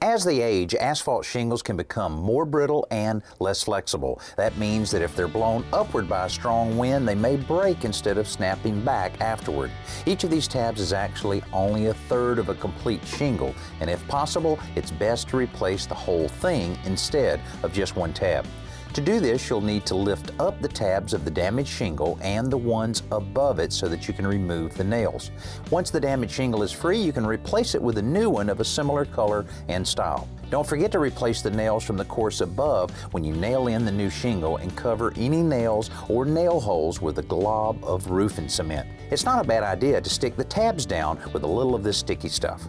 As they age, asphalt shingles can become more brittle and less flexible. That means that if they're blown upward by a strong wind, they may break instead of snapping back afterward. Each of these tabs is actually only a third of a complete shingle, and if possible, it's best to replace the whole thing instead of just one tab. To do this, you'll need to lift up the tabs of the damaged shingle and the ones above it so that you can remove the nails. Once the damaged shingle is free, you can replace it with a new one of a similar color and style. Don't forget to replace the nails from the course above when you nail in the new shingle, and cover any nails or nail holes with a glob of roofing cement. It's not a bad idea to stick the tabs down with a little of this sticky stuff.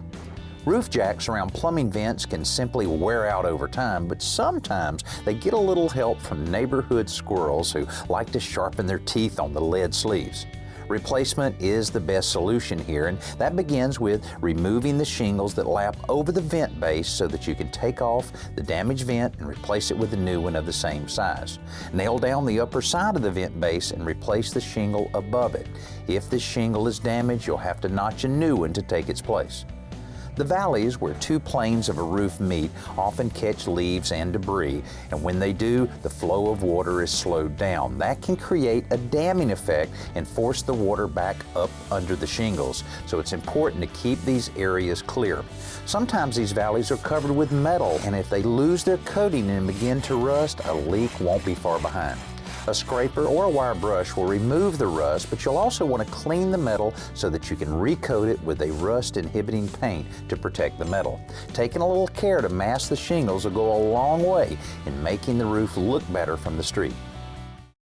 Roof jacks around plumbing vents can simply wear out over time, but sometimes they get a little help from neighborhood squirrels who like to sharpen their teeth on the lead sleeves. Replacement is the best solution here, and that begins with removing the shingles that lap over the vent base so that you can take off the damaged vent and replace it with a new one of the same size. Nail down the upper side of the vent base and replace the shingle above it. If the shingle is damaged, you'll have to notch a new one to take its place. The valleys where two planes of a roof meet often catch leaves and debris, and when they do, the flow of water is slowed down. That can create a damming effect and force the water back up under the shingles, so it's important to keep these areas clear. Sometimes these valleys are covered with metal, and if they lose their coating and begin to rust, a leak won't be far behind. A scraper or a wire brush will remove the rust, but you'll also want to clean the metal so that you can recoat it with a rust-inhibiting paint to protect the metal. Taking a little care to mask the shingles will go a long way in making the roof look better from the street.